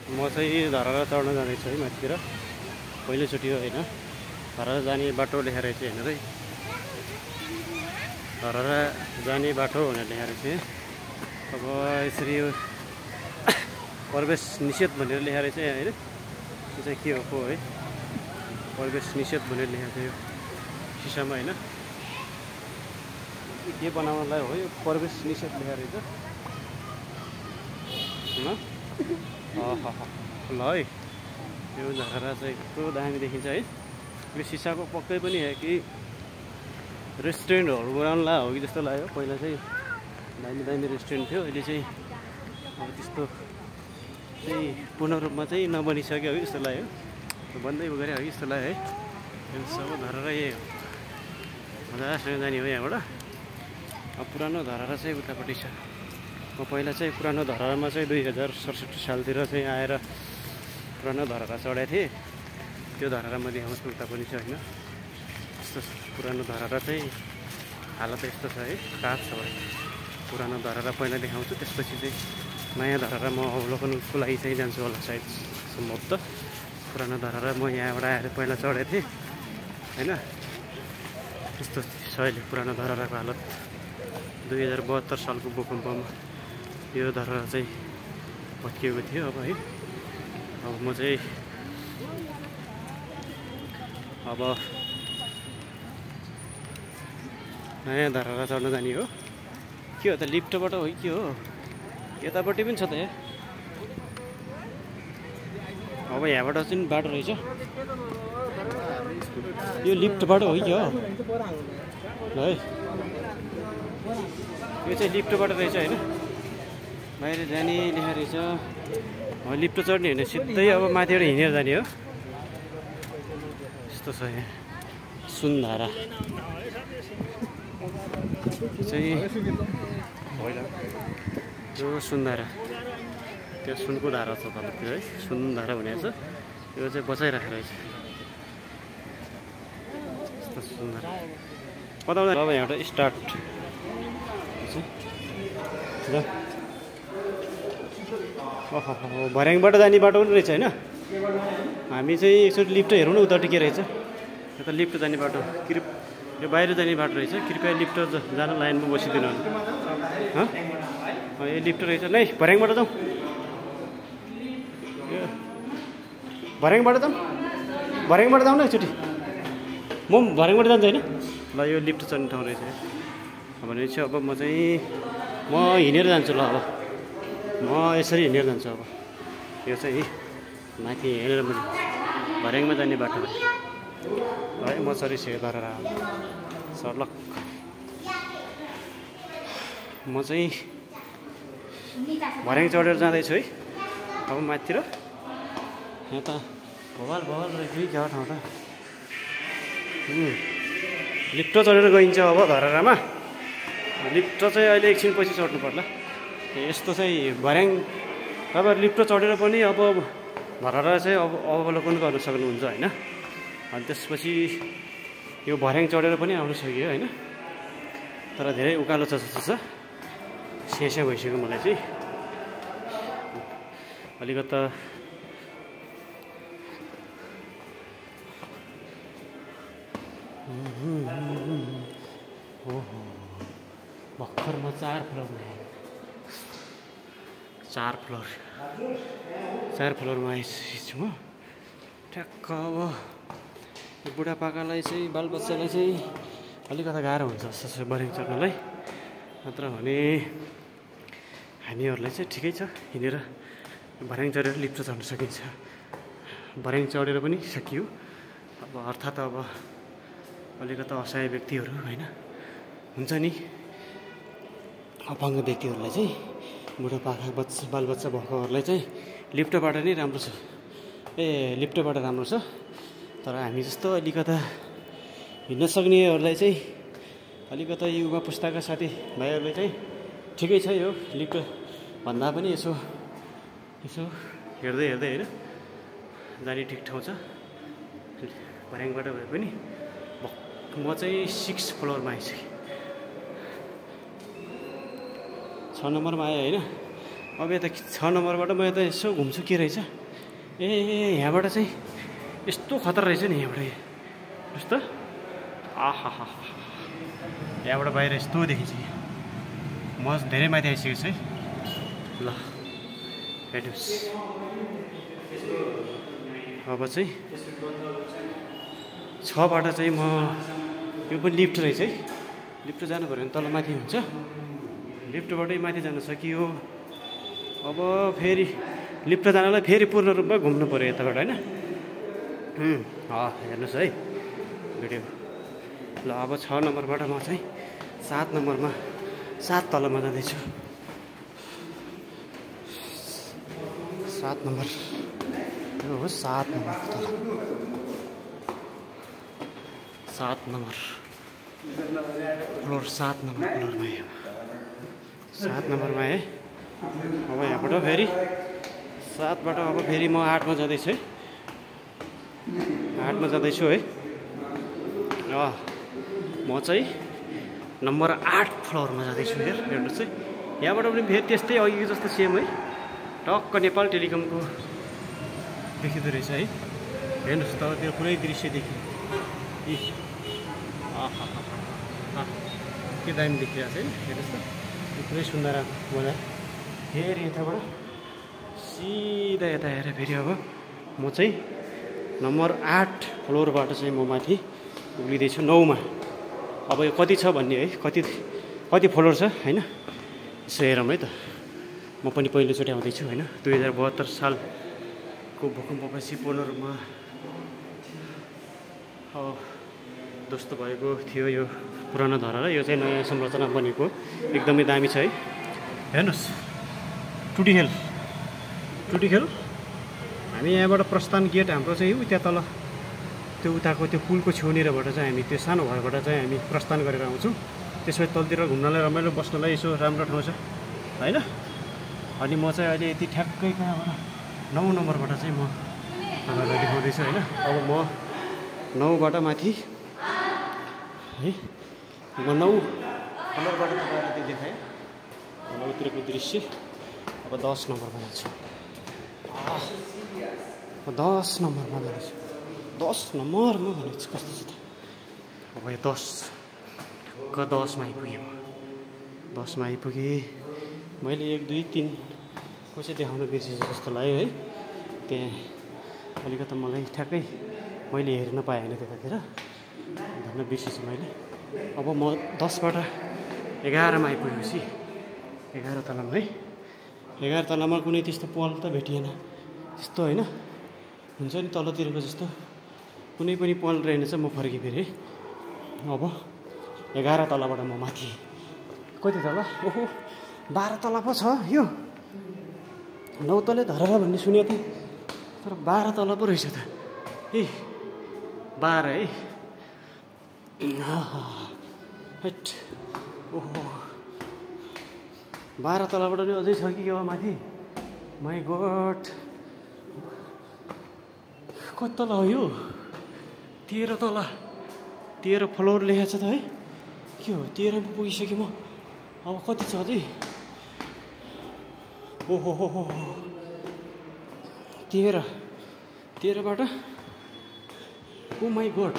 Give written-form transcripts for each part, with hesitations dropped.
म चाहिँ धरहरा चढ्न जाँदैछु है माथितिर पहिलोचोटि हो होइन धरहरा जाने बाटो लेखेर चाहिँ हेर्नु है धरहरा जाने बाटो भनेर लेखेर चाहिँ अब यसरी यो प्रवेश निषेध भनेर लेखेर चाहिँ होइन यो चाहिँ के हो है प्रवेश निषेध भनेर लेखेको छ यो सिसामा होइन के बनाउनलाई हो यो प्रवेश निषेध लेखेर चाहिँ ल है यो धरहरा चाहिँ यस्तो दामी देखिन्छ है यो सिसाको पक्कै पनि है कि रेस्टुरेन्टहरू बनाउनुलाई हो कि जस्तो लाग्यो पहिला चाहिँ दामी दामी रेस्टुरेन्ट थियो अहिले चाहिँ अब त्यस्तो चाहिँ पूर्ण रूपमा चाहिँ नबनिसक्यो है जस्तो लाग्यो बन्दै गरे हो कि जस्तो लाग्यो है यो सब धरहरा यही हो मजासँग जाने हो यहाँबाट अब पुरानो धरहरा चाहिँ उतापट्टि छ म पहिला चाहिँ पुरानो धरहरामा चाहिँ 2067 सालतिर चाहिँ आएर पुरानो धरहरा चढाएको थिएँ त्यो धरहरा म देखाउँछु उता पनि छ होइन यस्तो पुरानो धरहरा चाहिँ हालत यस्तो छ है काठ छ भाइ पुरानो धरहरा पहिला देखाउँछु त्यसपछि चाहिँ नयाँ धरहरा म अवलोकनको लागि चाहिँ जान्छु होला सायद सम्भवतः पुरानो धरहरा म यहाँबाट आएर पहिला चढेको थिएँ होइन यस्तो छ अहिले पुरानो धरहराको हालत 2072 सालको भूकम्पमा यो धरहरा चाहिँ भत्किएको थियो अब है अब म चाहिँ अब नयाँ धरहरा चढ्न जाने हो के हो त लिफ्टबाट हो कि के हो यतापट्टि पनि छ त यहाँ अब यहाँबाट चाहिँ बाटो रहेछ यो लिफ्टबाट हो कि हो ल है यो चाहिँ लिफ्टबाट रहेछ होइन बाहिर जाने लेखा रहेछ लिफ्ट चढ्ने होइन सिधै अब माथिबाट हिँडेर जाने हो यस्तो छ यहाँ सुनधारा चाहिँ यो सुनधारा त्यो सुनको धारा छ तलतिर है सुनधारा भनेको छ यो चाहिँ बचाइराखेको रहेछ यस्तो सुनधारा बताउँदा अब यहाँबाट स्टार्ट ल भर्याङबाट जाने बाटो पनि रहेछ होइन हामी चाहिँ एकचोटि लिफ्ट हेरौँ न उतापट्टि के रहेछ यो त लिफ्ट जाने बाटो यो बाहिर जाने बाटो रहेछ कृपया लिफ्ट जान लाइनमा बसिदिनु यो लिफ्ट रहेछ नै भर्याङबाट जाउँ यो भर्याङबाट जाउँ न एकचोटि म पनि भर्याङबाट जान्छ होइन ल यो लिफ्ट चढ्ने ठाउँ रहेछ भनेपछि अब म हिँडेर जान्छु ल अब म यसरी हिँडेर जान्छु अब यो चाहिँ माथि हिँडेर म भर्याङमा जाने बाटो है म चढिसकेँ धरहरा सर्लक म चाहिँ भर्याङ चढेर जाँदैछु है अब माथितिर यहाँ त भवाल रहेछ है क्या ठाउँ त लिफ्ट चढेर गइन्छ अब धरहरामा लिफ्ट चाहिँ अहिले एकछिन पछि चढ्नु पर्ला यस्तो चाहिँ भर्याङ अब लिफ्ट चढेर पनि अब धरहरा चाहिँ अब अवलोकन गर्न सक्नुहुन्छ होइन अनि त्यसपछि यो भर्याङ चढेर पनि आउनु सक्यो होइन तर धेरै उकालो छ जस्तो छ स्यास्या भइसक्यो मलाई चाहिँ अलिकता भर्खरमा 4 फ्लोरमा आइसकेको छु म ठ्याक्क अब बुढापाकालाई चाहिँ बालबच्चालाई चाहिँ अलिकता गाह्रो हुन्छ जस्तो भर्याङ चढ्नलाई नत्र भने हामीहरूलाई चाहिँ ठिकै छ हिँडेर भर्याङ चढेर लिफ्ट चढ्न सकिन्छ भर्याङ चढेर पनि सकियो अब अर्थात् अब अलिकता असहाय व्यक्तिहरू होइन हुन्छ नि अपाङ्ग व्यक्तिहरूलाई चाहिँ बुढापाका बालबच्चा भएकोहरूलाई चाहिँ लिफ्टबाट नै राम्रो छ लिफ्टबाट राम्रो छ तर हामी जस्तो अलिकता हिँड्न सक्नेहरूलाई चाहिँ अलिकता युवा पुस्ताका साथी भाइहरूले चाहिँ ठिकै छ यो लिफ्ट भन्दा पनि यसो हेर्दै होइन जाने ठिक ठाउँ छ भर्याङबाट भए पनि म चाहिँ 6 फ्लोरमा आइसकेँ 6 नम्बरमा आयो होइन अब यता 6 नम्बरबाट म यता यसो घुम्छु के रहेछ। ए यहाँबाट चाहिँ यस्तो खतरा रहेछ नि यहाँबाट हेर्नुहोस् त। आहा हा यहाँबाट बाहिर यस्तो देखिन्छ। म धेरै माथि आइसकेको छु है। ल हेर्नुहोस् अब चाहिँ 6बाट चाहिँ म यो पनि लिफ्ट रहेछ है। लिफ्ट जानु पऱ्यो भने तल माथि हुन्छ। लिफ्टबाटै माथि जान सकियो। अब फेरि लिफ्ट जानलाई फेरि पूर्ण रूपमा घुम्नु पऱ्यो यताबाट होइन। हेर्नुहोस् है भिडियो। ल अब 6 नम्बरबाट म चाहिँ 7 नम्बरमा 7 तलमा जाँदैछु। 7 नम्बर यो हो 7 नम्बर तल। 7 नम्बर फ्लोर 7 नम्बर फ्लोरमा आयो। 7 नम्बरमा है। अब यहाँबाट फेरि 7बाट अब फेरि म 8मा जाँदैछु है। 8मा जाँदैछु है। म चाहिँ नम्बर 8 फ्लोरमा जाँदैछु। हेर्नुहोस् है यहाँबाट पनि फेरि त्यस्तै अघि जस्तो सेम है। टक्क नेपाल टेलिकमको देखिँदो रहेछ है। हेर्नुहोस् त त्यो पुरै दृश्य देखियो। के दामी देखिरहेको छ है। हेर्नुहोस् त पुरै सुन्दर बजार। फेरि यताबाट सिधा यता हेरेर फेरि अब म चाहिँ नम्बर 8 फ्लोरबाट चाहिँ म माथि उक्लिँदैछु 9मा। अब यो कति छ भन्ने है, कति फ्लोर छ होइन यसो हेरौँ है त। म पनि पहिलोचोटि आउँदैछु होइन। 2072 सालको भूकम्पपछि पूर्ण रूपमा ध्वस्त भएको थियो यो पुरानो धरहरा। यो चाहिँ नयाँ संरचना बनेको एकदमै दामी छ है। हेर्नुहोस् टुटी खेल। हामी यहाँबाट प्रस्थान गेट हाम्रो चाहिँ त्यहाँ तल त्यो उताको त्यो पुलको छेउनिरबाट चाहिँ हामी त्यो सानो घरबाट चाहिँ हामी प्रस्थान गरेर आउँछौँ। त्यसपछि तलतिर घुम्नलाई रमाइलो बस्नलाई यसो राम्रो ठाउँ छ होइन। अनि म चाहिँ अहिले यति ठ्याक्कै कहाँबाट 9 नम्बरबाट चाहिँ म तपाईँलाई देखाउँदैछु होइन। अब म 9बाट माथि है। म 9 नम्बरबाट तपाईँलाई त्यो देखाएँ 9तिरको दृश्य। अब 10 नम्बरमा जान्छु। 10 नम्बरमा जाँदैछु। 10 नम्बरमा भनेको चाहिँ कस्तो छ त। अब यो 10मा आइपुगेँ म। 10मा आइपुगेँ। मैले 1 2 3 को चाहिँ देखाउन बिर्सेछु जस्तो लाग्यो है। त्यहाँ अलिकति मलाई ठ्याक्कै मैले हेर्न पाएँ होइन त्यतातिर भन्न बिर्सेछु मैले। अब म 10बाट 11मा आइपुगेपछि 11 तलामा है। 11 तलामा कुनै त्यस्तो पल त भेटिएन त्यस्तो होइन। हुन्छ नि तलतिरको जस्तो कुनै पनि पल रहेनछ। म फर्केँ फेरि। अब 11 तलाबाट म माथि कति तला। ओहो 12 तला पो छ यो। 9 तले धरहरा भन्ने सुनेको थिएँ तर 12 तला पो रहेछ त। ए 12 है। हेट ओहो 12 तलाबाट नि अझै छ कि के हो माथि। माई गड कति तला हो यो। 13 तला 13 फ्लोर लेखेको छ त है। के हो 13 मा पुगिसकेँ म। अब कति छ अझै। ओहो हो 13बाट ओ माई गड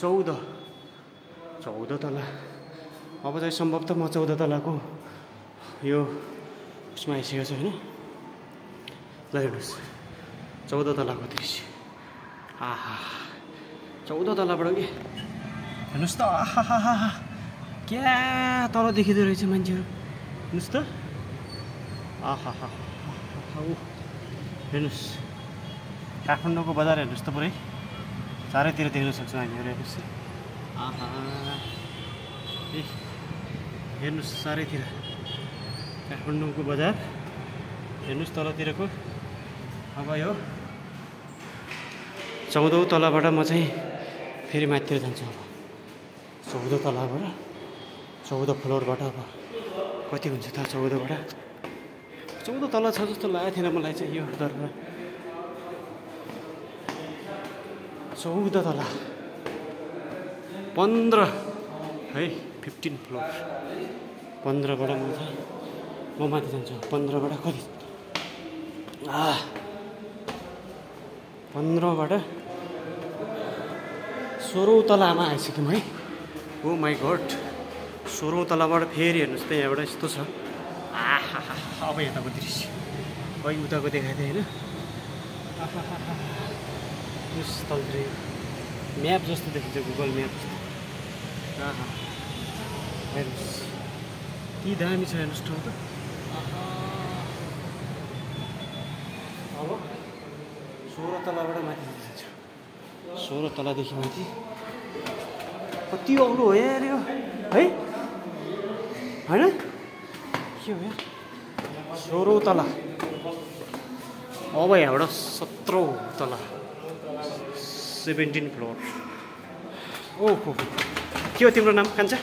14 तला। अब चाहिँ सम्भवतः म 14 तलाको यो उसमा आइसकेको छु होइन। ल हेर्नुहोस् 14 तलाको दृश्य। 14 तलाबाट के हेर्नुहोस् त। क्या तल देखिँदो रहेछ मान्छेहरू हेर्नुहोस् त। हेर्नुहोस् काठमाडौँको बजार हेर्नुहोस् त पुरै चारैतिर देख्न सक्छौँ हामीहरू। हेर्नुहोस् हेर्नुहोस् चारैतिर काठमाडौँको बजार हेर्नुहोस् तलतिरको। अब यो 14औं तलाबाट म चाहिँ फेरि माथितिर जान्छु। अब 14 तलाबाट 14 फ्लोरबाट अब कति हुन्छ त 14बाट 14 तला छ जस्तो लागेको थिएन मलाई चाहिँ यो दरबार। 14 तला 15 है 15 फ्लोर 15बाट म चाहिँ म माथि जान्छु 15बाट कति 15बाट 16औं तलामा आइसक्यौँ है। ओ माई गड 16औं तलाबाट फेरि हेर्नुहोस् त यहाँबाट यस्तो छ। अब यताको दृश्य खै उताको देखाइदिएँ होइन। म्याप जस्तो देखिन्छ गुगल म्याप जस्तो। हेर्नुहोस् कि दामी छ हेर्नुहोस् ठाउँ त। अब 16 तलाबाट माथि जान्छु। 16 तलादेखि माथि कति अग्लो हो यार यो है होइन के हो यार। 16औं तला अब यहाँबाट 17औं तला 17 फ्लोर। ओहो के हो तिम्रो नाम कान्छा?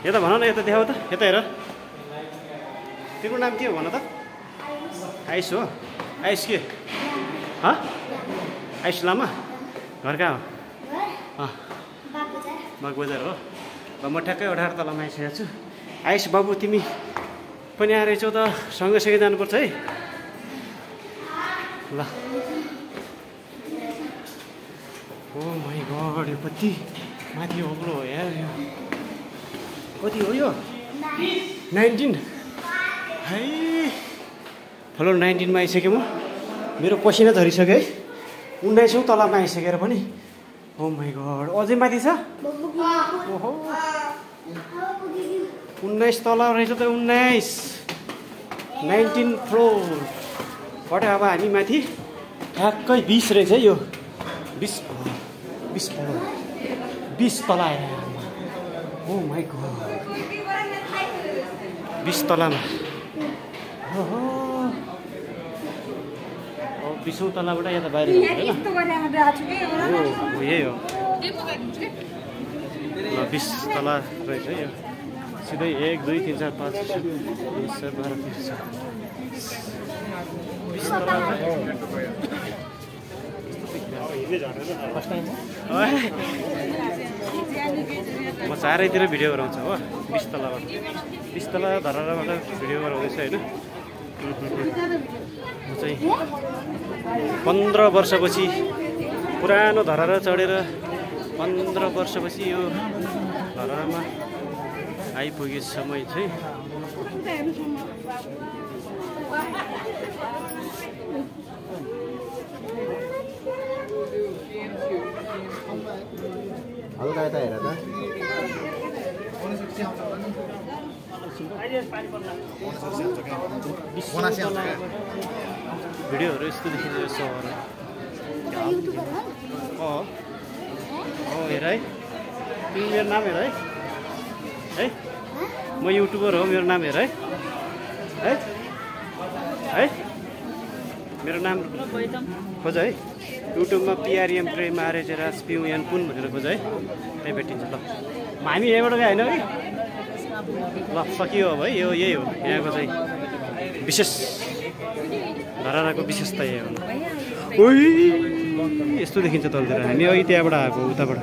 यता भन न, यता देखाऊ त, यता हेर। तिम्रो नाम के हो भन त? आयुष हो? आयुष के? आयुष लामा? घर कहाँ हो? बागबजार हो। म ठ्याक्कै 18 तलामा आइसकेको छु। आयुष बाबु तिमी पनि आएर रहेछौ त, सँगसँगै जानुपर्छ है ल। ओ माई गड यो कति माथि अग्लो हो यार। यो कति हो यो 19 है। फ्लोर 19मा आइसकेँ म। मेरो पसिना झरिसक्यो है 19औं तलामा आइसकेर पनि। ओ माई गड अझै माथि छ। ओहो 19 तला रहेछ त। 19 फ्लोर अब हामी माथि ठ्याक्कै 20 रहेछ है यो। 20 फ्लोर 20 तला आएर। ओ माई गड 20 तलामा। ओहो 20औं तलाबाट यता बाहिर यही हो ल। 20 तला रहेछ है यो। सिधै 1 2 3 4 5 6 7 8 9 10 20 तला। म चारैतिर भिडियो गराउँछु हो 20 तलाबाट। 20 तला धराबाट भिडियो गराउँदैछु होइन। म चाहिँ 15 वर्षपछि पुरानो धरहरा चढेर 15 वर्षपछि यो धरहरामा आइपुगे समय चाहिँ हल्का यता हेर त। भिडियोहरू यस्तो देखिन्छ यो सहर। हेर है तिमी मेरो नाम हेर है। म युट्युबर हो, मेरो नाम हेर है मेरो नाम खोज है। युट्युबमा PRM प्रेम आर्य राज पिउन पुन भनेर खोज है, त्यही भेटिन्छ ल। हामी यहाँबाट गयो होइन है। ल सकियो अब है। यही हो यहाँको चाहिँ विशेष धरहराको विशेषता यही हो। ओइ यस्तो देखिन्छ तलतिर। हामी अघि त्यहाँबाट आएको उताबाट।